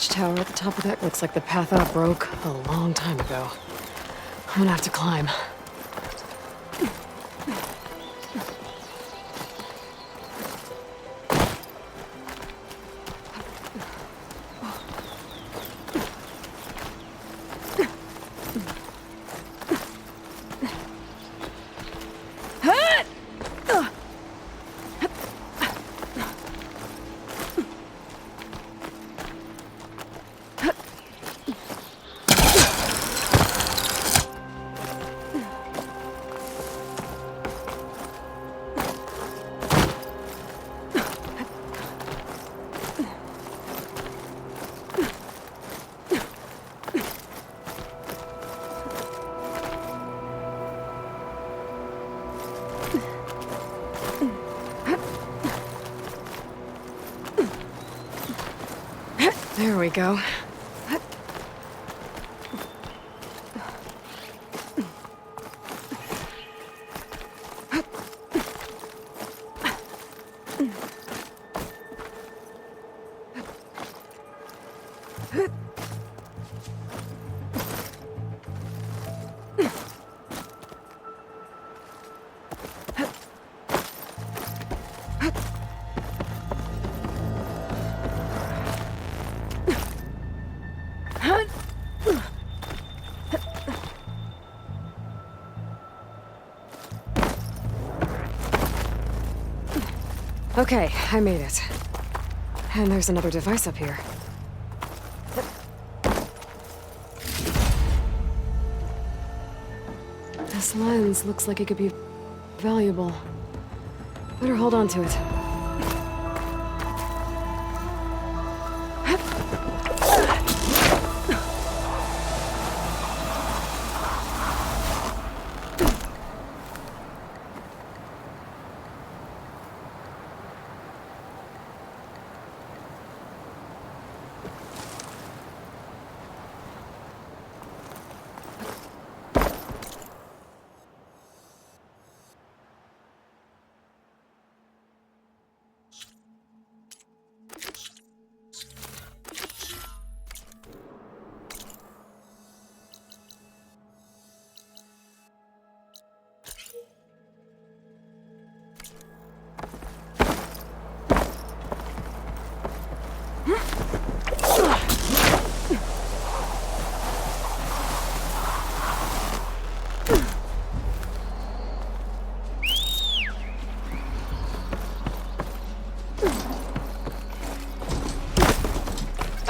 watchtower at the top of that looks like the path up broke a long time ago. I'm gonna have to climb. There we go. Okay, I made it. And there's another device up here. This lens looks like it could be valuable. Better hold on to it.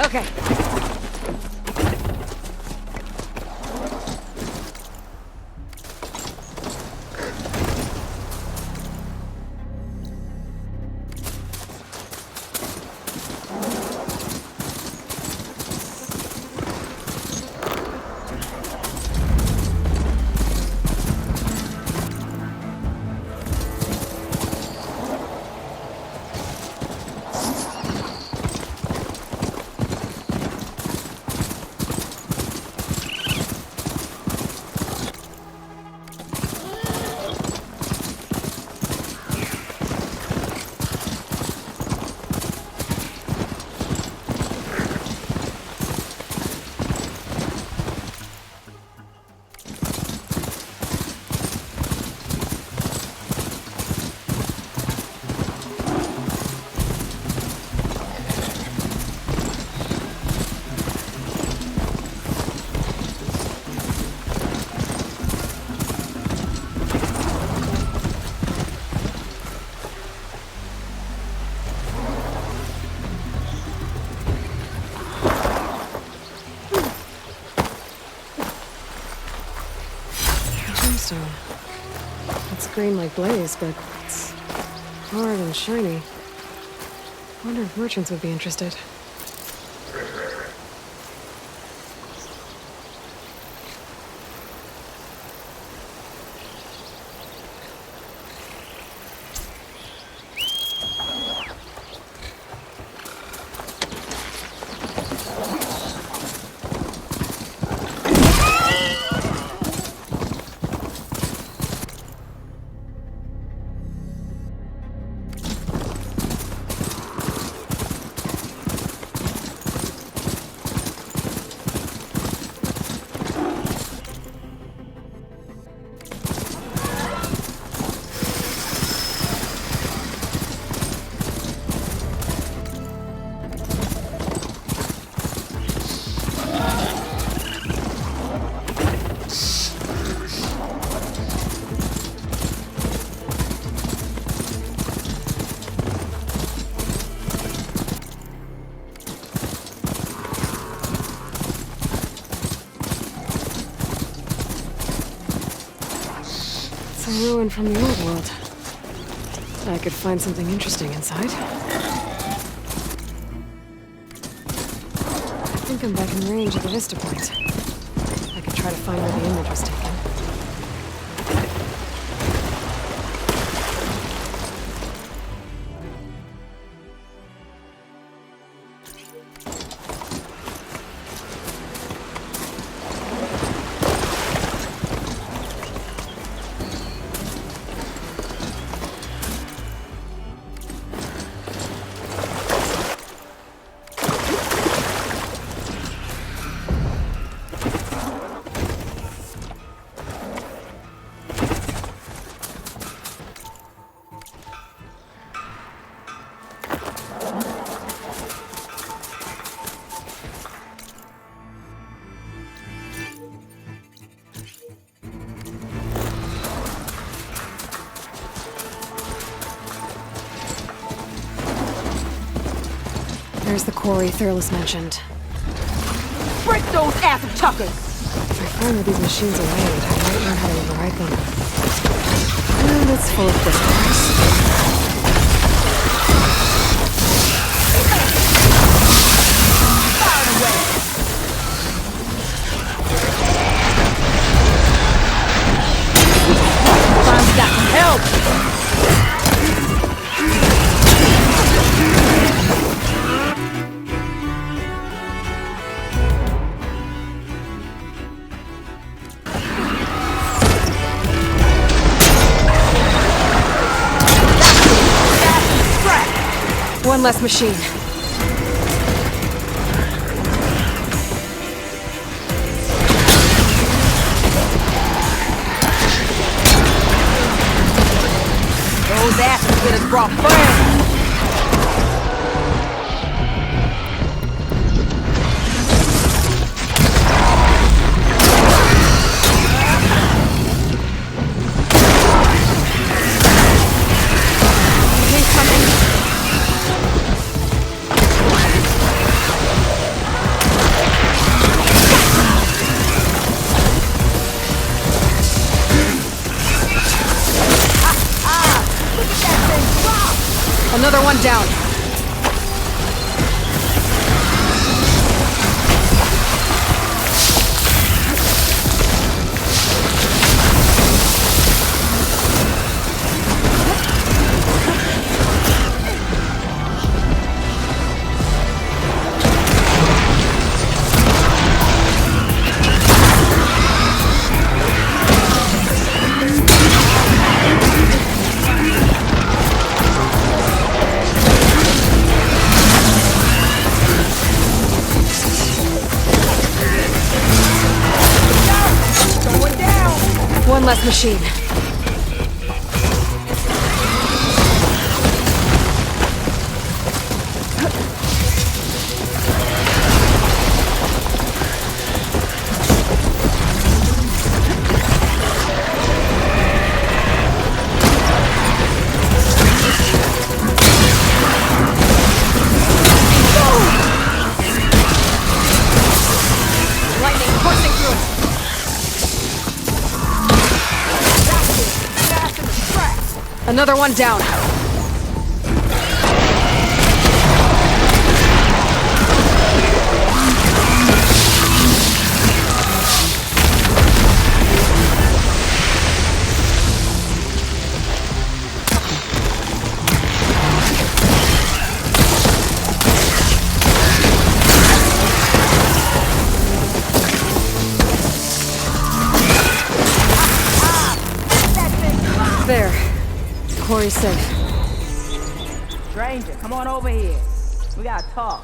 Okay. Gemstone. It's green like blaze, but it's hard and shiny. I wonder if merchants would be interested. A ruin from the old world. I could find something interesting inside. I think I'm back in range at the vista point. I could try to find where the image was taken. There's the quarry Thurles mentioned. Break those acid chuckers! If I find where these machines are made, I might learn how to override them. And it's full of whispers. Finally got some help! One less machine. Those asses get us brought fire! Another one down. One less machine. Lightning coursing through it. Another one down. There. Quarry's safe. Stranger, come on over here. We gotta talk.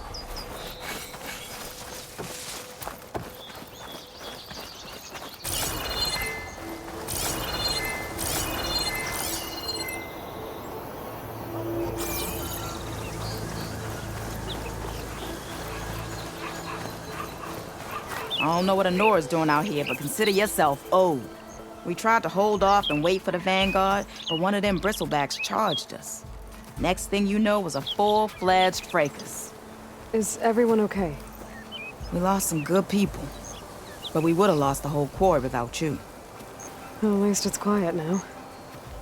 I don't know what Honora's doing out here, but consider yourself owed. We tried to hold off and wait for the Vanguard, but one of them bristlebacks charged us. Next thing you know was a full-fledged fracas. Is everyone okay? We lost some good people, but we would have lost the whole quarry without you. Well, at least it's quiet now.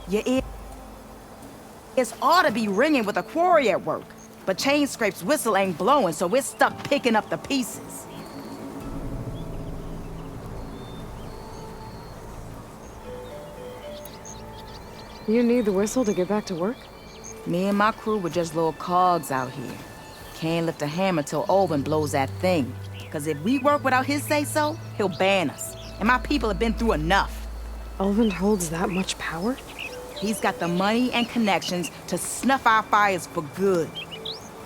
Your ears ought to be ringing with a quarry at work. But Chainscrape's whistle ain't blowing, so we're stuck picking up the pieces. You need the whistle to get back to work? Me and my crew were just little cogs out here. Can't lift a hammer till Olvin blows that thing. Cause if we work without his say-so, he'll ban us. And my people have been through enough. Olvin holds that much power? He's got the money and connections to snuff our fires for good.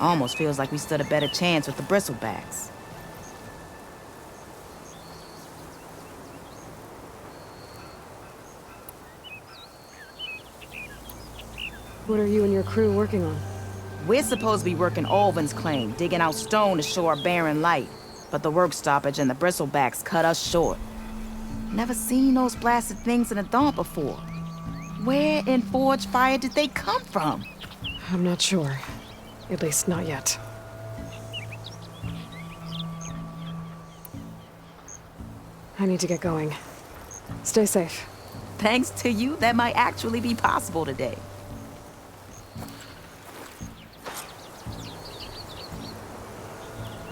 Almost feels like we stood a better chance with the bristlebacks. What are you and your crew working on? We're supposed to be working Olvin's claim, digging out stone to show our barren light. But the work stoppage and the bristlebacks cut us short. Never seen those blasted things in a dawn before. Where in Forge Fire did they come from? I'm not sure. At least not yet. I need to get going. Stay safe. Thanks to you, that might actually be possible today.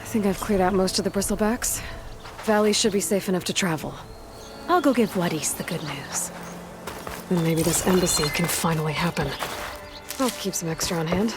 I think I've cleared out most of the bristlebacks. Valley should be safe enough to travel. I'll go give Wadis the good news. Then maybe this embassy can finally happen. I'll keep some extra on hand.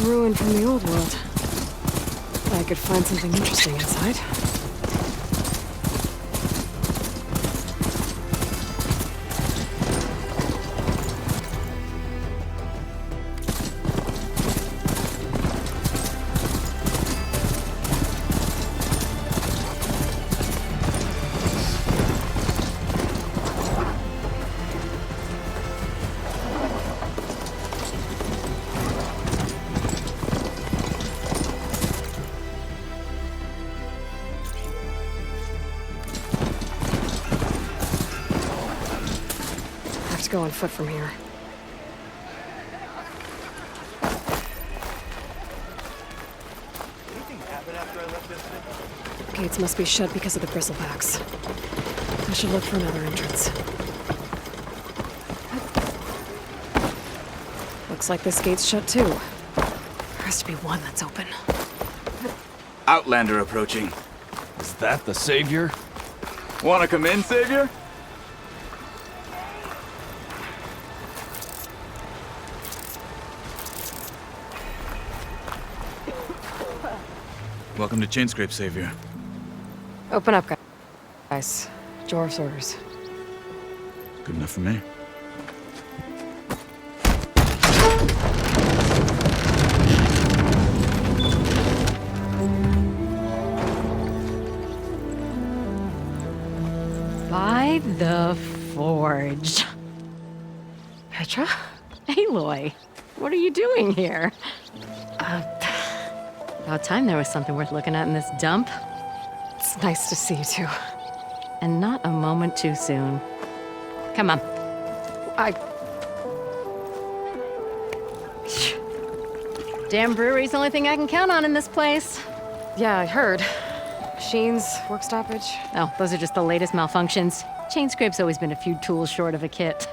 Ruin from the old world. I could find something interesting inside. Go on foot from here. Anything happen after I left this thing? Gates must be shut because of the bristlebacks. I should look for another entrance. Looks like this gate's shut too. There has to be one that's open. Outlander approaching. Is that the savior? Wanna come in, Savior? Welcome to Chainscrape, Savior. Open up, guys. Jorv's orders. Good enough for me. By the Forge. Petra? Aloy, what are you doing here? About time there was something worth looking at in this dump. It's nice to see you too. And not a moment too soon. Come on. Damn brewery's the only thing I can count on in this place. Yeah, I heard. Machines, work stoppage. Oh, those are just the latest malfunctions. Chainscrape's always been a few tools short of a kit.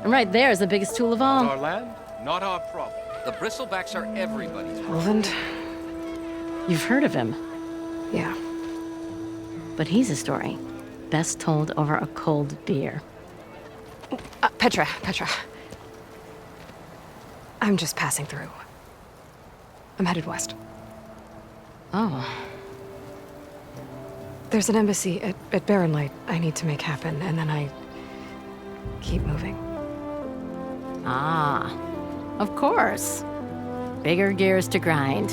And right there is the biggest tool of all. Our land, not our problem. The bristlebacks are everybody's problem. Olvin? You've heard of him, Yeah. but he's a story best told over a cold beer. Petra. I'm just passing through. I'm headed west. Oh. There's an embassy at Barren Light I need to make happen, and then I keep moving. Ah. Of course. Bigger gears to grind.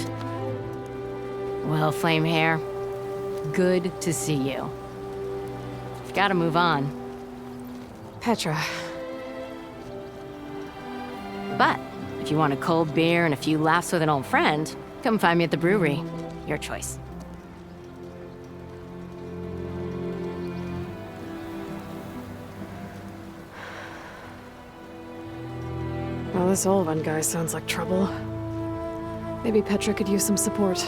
Well, Flamehair, good to see you. You've got to move on. Petra. But if you want a cold beer and a few laughs with an old friend, come find me at the brewery. Your choice. Well, this Olvan guy sounds like trouble. Maybe Petra could use some support.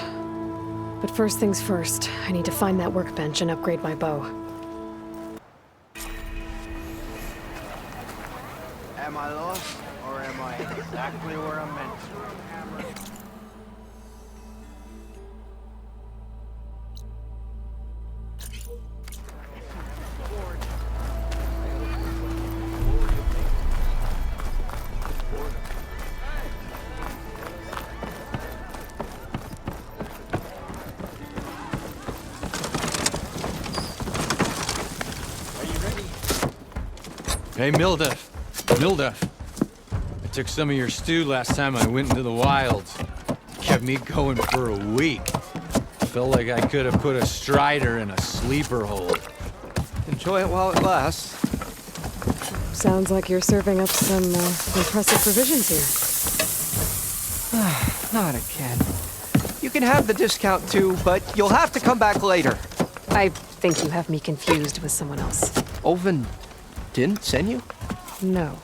But first things first, I need to find that workbench and upgrade my bow. Am I lost, or am I exactly where I'm meant to? Hey, Mildruf. Mildruf. I took some of your stew last time I went into the wilds. Kept me going for a week. Felt like I could have put a strider in a sleeper hold. Enjoy it while it lasts. Sounds like you're serving up some impressive provisions here. Not again. You can have the discount too, but you'll have to come back later. I think you have me confused with someone else. Olvan didn't send you? No.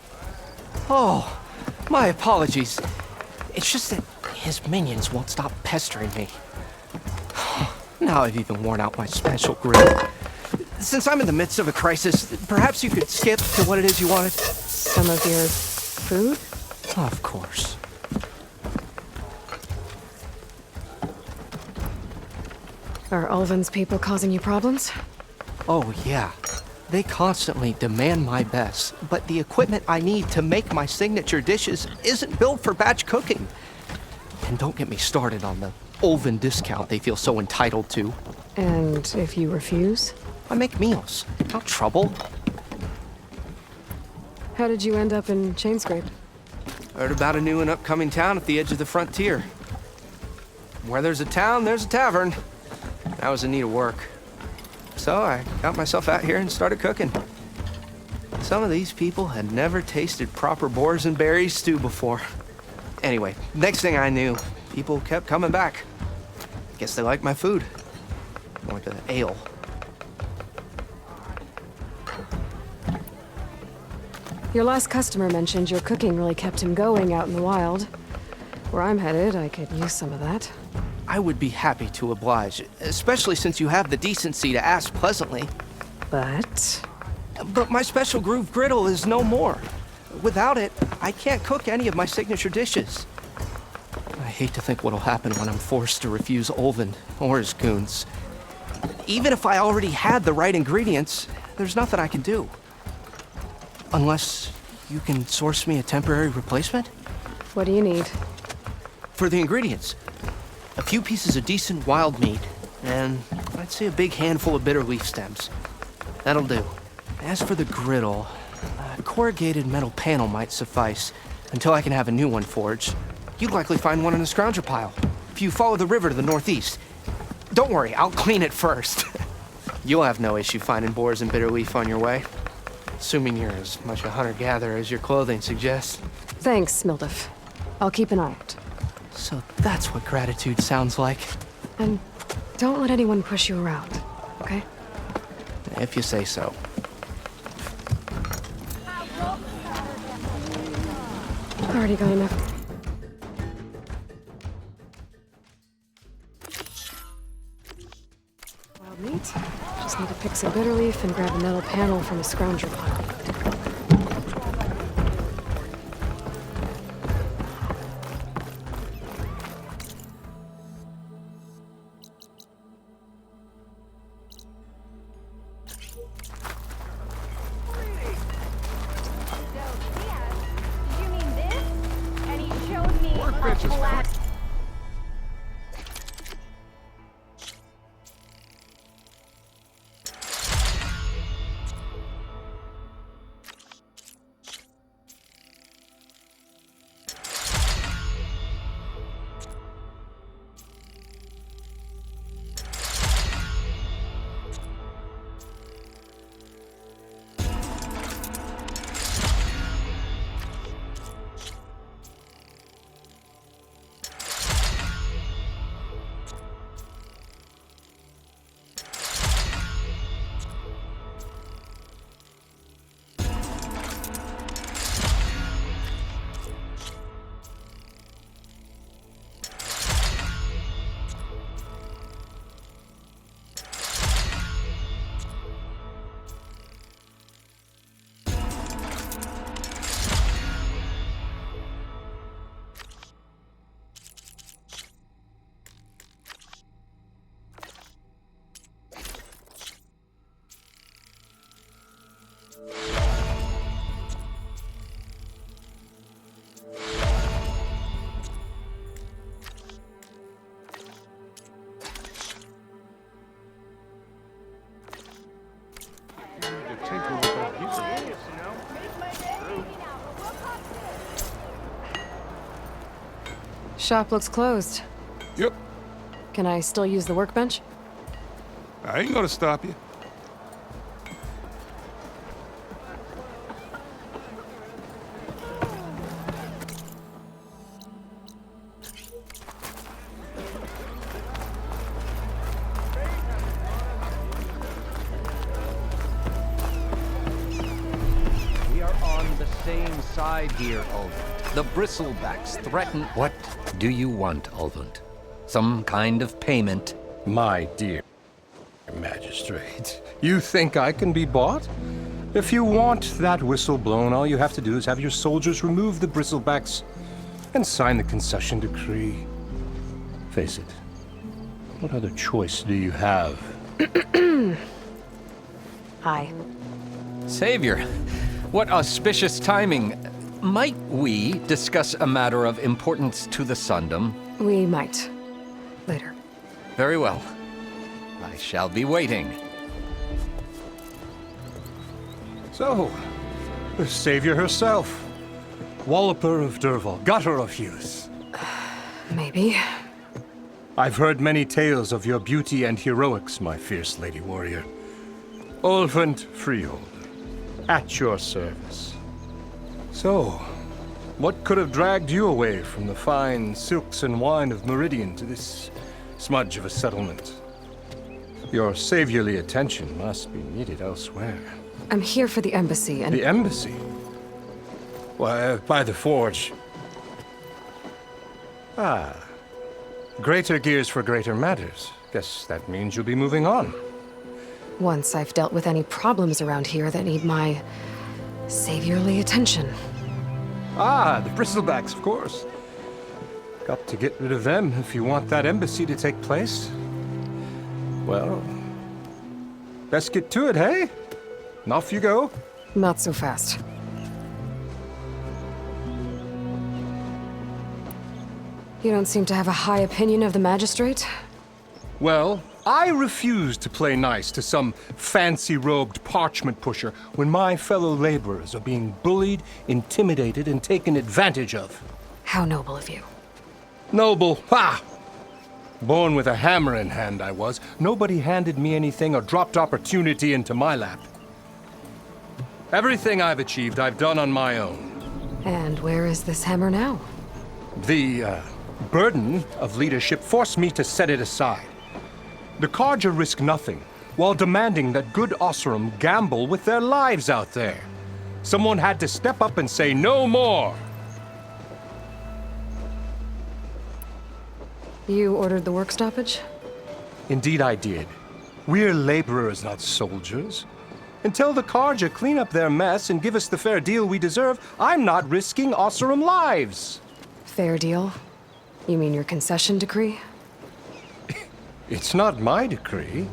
Oh, my apologies. It's just that his minions won't stop pestering me. Now I've even worn out my special grill. Since I'm in the midst of a crisis, perhaps you could skip to what it is you wanted? Some of your food? Of course. Are Ulvan's people causing you problems? Oh, yeah. They constantly demand my best, but the equipment I need to make my signature dishes isn't built for batch cooking. And don't get me started on the Olvan discount they feel so entitled to. And if you refuse? I make meals, not trouble. How did you end up in Chainscrape? Heard about a new and upcoming town at the edge of the frontier. Where there's a town, there's a tavern. I was in need of work. So I got myself out here and started cooking. Some of these people had never tasted proper boars and berries stew before. Anyway, next thing I knew, people kept coming back. Guess they liked my food. Or the ale. Your last customer mentioned your cooking really kept him going out in the wild. Where I'm headed, I could use some of that. I would be happy to oblige, especially since you have the decency to ask pleasantly. But my special groove griddle is no more. Without it, I can't cook any of my signature dishes. I hate to think what'll happen when I'm forced to refuse Olvan or his goons. Even if I already had the right ingredients, there's nothing I can do. Unless you can source me a temporary replacement? what do you need? For the ingredients, a few pieces of decent wild meat, and I'd say a big handful of bitter leaf stems. That'll do. As for the griddle, a corrugated metal panel might suffice until I can have a new one forged. You'd likely find one in the scrounger pile if you follow the river to the northeast. Don't worry, I'll clean it first. You'll have no issue finding boars and bitter leaf on your way. Assuming you're as much a hunter-gatherer as your clothing suggests. Thanks, Mildruf. I'll keep an eye out. So that's what gratitude sounds like. And don't let anyone push you around, okay? If you say so. Already got enough. Wild meat. Just need to pick some bitter leaf and grab a metal panel from a scrounger pile. Shop looks closed. Yep, Can I still use the workbench? I ain't gonna stop you. We are on the same side here, Ulvund. The bristlebacks threaten... What do you want, Ulvund? Some kind of payment? My dear magistrate, you think I can be bought? If you want that whistle blown, all you have to do is have your soldiers remove the bristlebacks and sign the concession decree. Face it, what other choice do you have? Hi. Savior, what auspicious timing. Might we discuss a matter of importance to the Sundom? We might. Later. Very well. I shall be waiting. So, the savior herself. Walloper of Derval, gutter of youth. Maybe. I've heard many tales of your beauty and heroics, my fierce lady warrior. Ulvund Freeholder, at your service. So, what could have dragged you away from the fine silks and wine of Meridian to this smudge of a settlement? Your saviorly attention must be needed elsewhere. I'm here for the embassy and... The embassy? Why, by the forge. Ah. Greater gears for greater matters. Guess that means you'll be moving on. Once I've dealt with any problems around here that need my saviorly attention. Ah, the bristlebacks, of course. Got to get rid of them if you want that embassy to take place. Well, best get to it, hey? And off you go. Not so fast. You don't seem to have a high opinion of the magistrate? Well, I refuse to play nice to some fancy-robed parchment pusher when my fellow laborers are being bullied, intimidated, and taken advantage of. How noble of you. Noble, ha! Born with a hammer in hand, I was. Nobody handed me anything or dropped opportunity into my lap. Everything I've achieved, I've done on my own. And where is this hammer now? The, burden of leadership forced me to set it aside. The Carja risk nothing, while demanding that good Osseram gamble with their lives out there. Someone had to step up and say no more. You ordered the work stoppage? Indeed I did. We're laborers, not soldiers. Until the Carja clean up their mess and give us the fair deal we deserve, I'm not risking Osseram lives. Fair deal? You mean your concession decree? It's not my decree.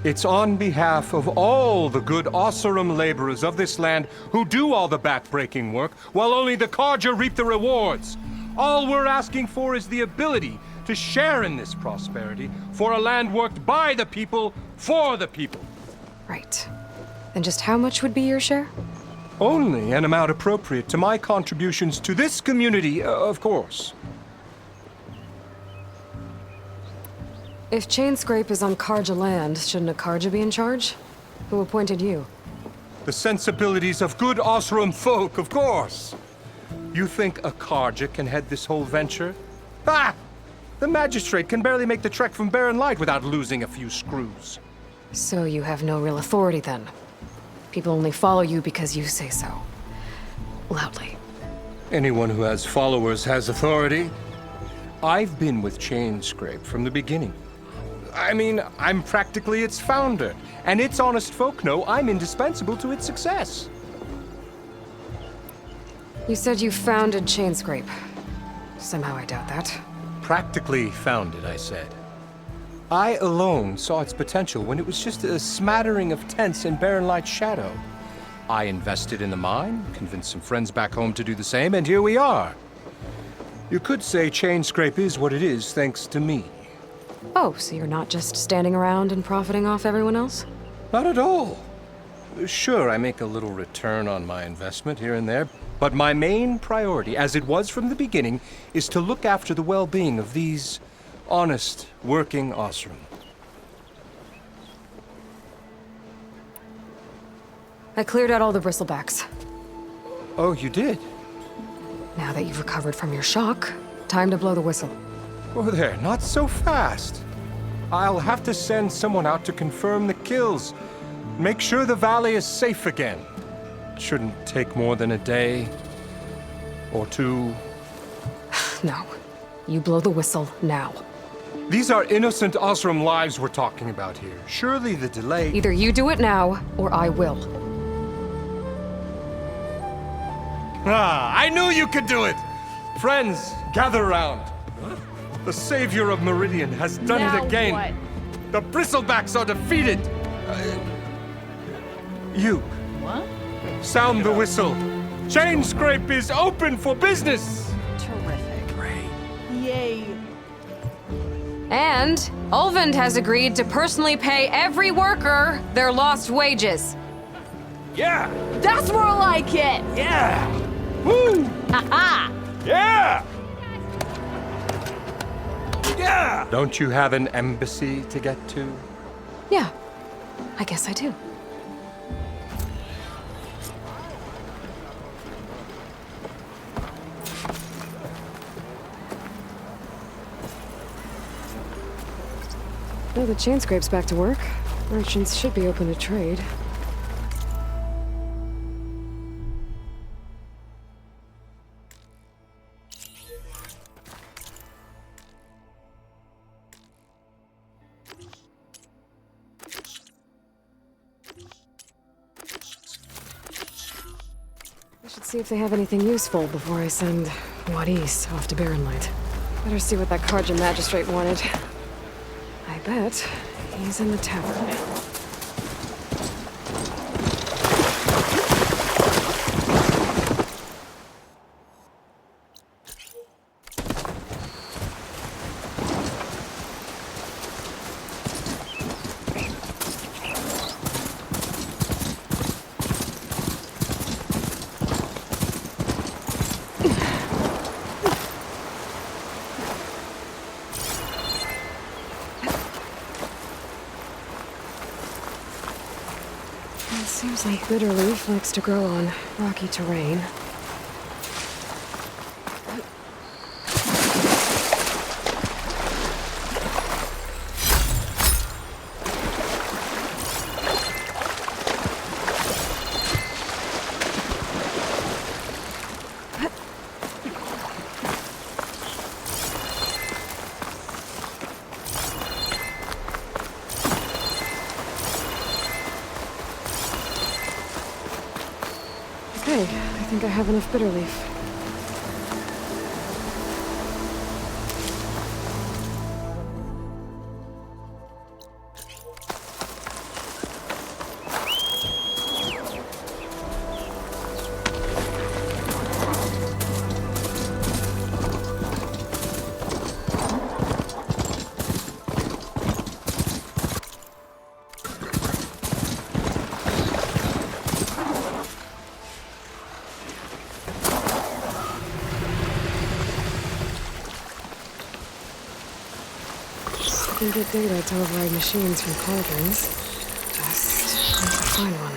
It's on behalf of all the good Osseram laborers of this land who do all the back-breaking work, while only the Carja reap the rewards. All we're asking for is the ability to share in this prosperity for a land worked by the people, for the people. Right. And just how much would be your share? Only an amount appropriate to my contributions to this community, of course. If Chainscrape is on Carja land, shouldn't a Carja be in charge? Who appointed you? The sensibilities of good Osseram folk, of course. You think a Carja can head this whole venture? Ah! The magistrate can barely make the trek from Barren Light without losing a few screws. So you have no real authority then? People only follow you because you say so. Loudly. Anyone who has followers has authority. I've been with Chainscrape from the beginning. I mean, I'm practically its founder, and its honest folk know I'm indispensable to its success. You said you founded Chainscrape. Somehow I doubt that. Practically founded, I said. I alone saw its potential when it was just a smattering of tents in Barren Light's shadow. I invested in the mine, convinced some friends back home to do the same, and here we are. You could say Chainscrape is what it is thanks to me. Oh, so you're not just standing around and profiting off everyone else? Not at all. Sure, I make a little return on my investment here and there, but my main priority, as it was from the beginning, is to look after the well-being of these honest, working Osram. I cleared out all the bristlebacks. Oh, you did? Now that you've recovered from your shock, time to blow the whistle. Oh, there, not so fast. I'll have to send someone out to confirm the kills. Make sure the valley is safe again. Shouldn't take more than a day or two. No. You blow the whistle now. These are innocent Osram lives we're talking about here. Surely the delay... Either you do it now, or I will. Ah, I knew you could do it! Friends, gather around. The savior of Meridian has done it again. What? The bristlebacks are defeated. You. What? Sound the whistle. Chainscrape is open for business. Terrific. Great. Yay. And Ulvund has agreed to personally pay every worker their lost wages. Yeah. That's more like it! Yeah. Woo. Ha-ha! Yeah. Yeah. Don't you have an embassy to get to? Yeah, I guess I do. Now the Chainscrape's back to work. Merchants should be open to trade. I should see if they have anything useful before I send Wadis off to Barrenlight. Better see what that Karja magistrate wanted. I bet he's in the tavern. Seems like Bitterleaf likes to grow on rocky terrain. Okay, I think I have enough Bitterleaf. I can get data to override machines from cauldrons. Just need to find one.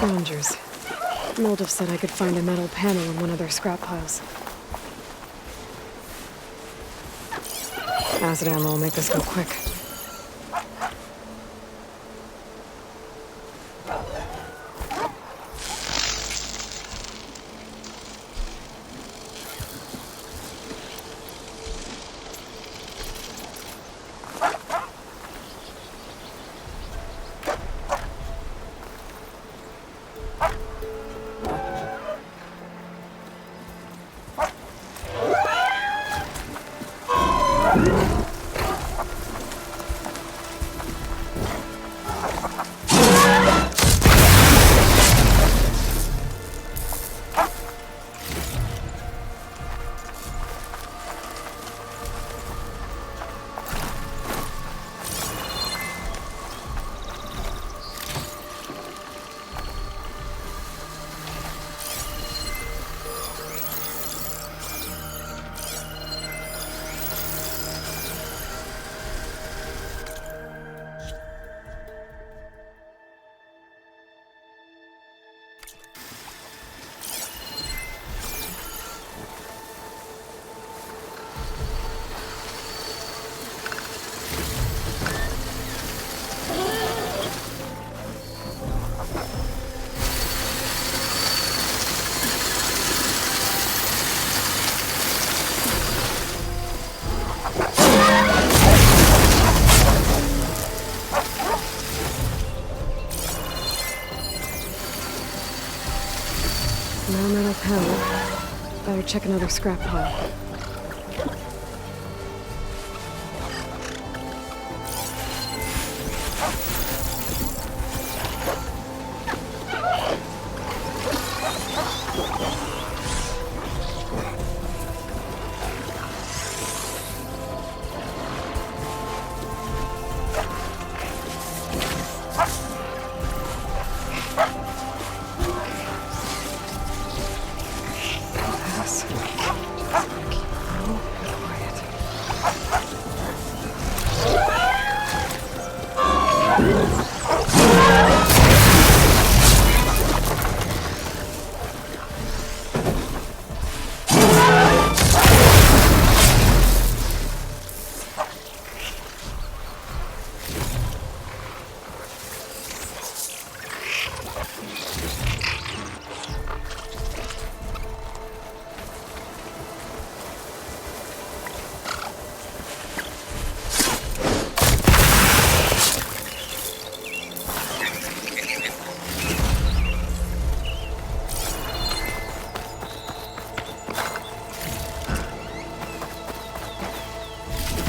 Scroungers. Mildruf said I could find a metal panel in one of their scrap piles. Acid ammo will make this go quick. No metal panel. Better check another scrap pile.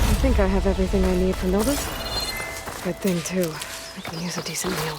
I think I have everything I need for Mildruf. Good thing, too. I can use a decent meal.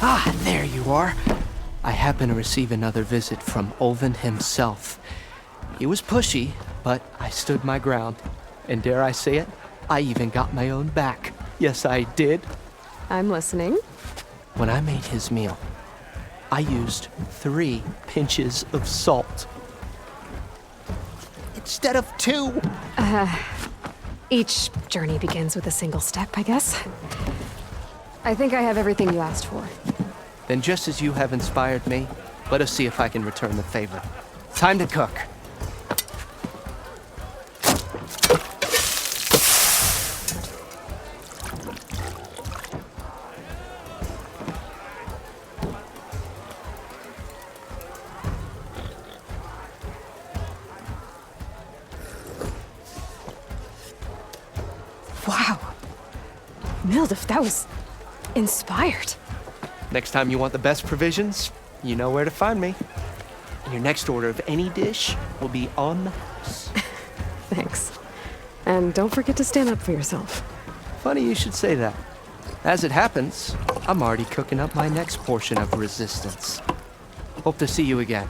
Ah, there you are. I happen to receive another visit from Olvin himself. He was pushy, but I stood my ground. And dare I say it, I even got my own back. Yes, I did. I'm listening. When I made his meal, I used 3 pinches of salt. instead of 2? Each journey begins with a single step, I guess. I think I have everything you asked for. Then just as you have inspired me, let us see if I can return the favor. Time to cook. Wow. Mildruf, that was inspired. Next time you want the best provisions, you know where to find me. And your next order of any dish will be on the house. Thanks. And don't forget to stand up for yourself. Funny you should say that. As it happens, I'm already cooking up my next portion of resistance. Hope to see you again.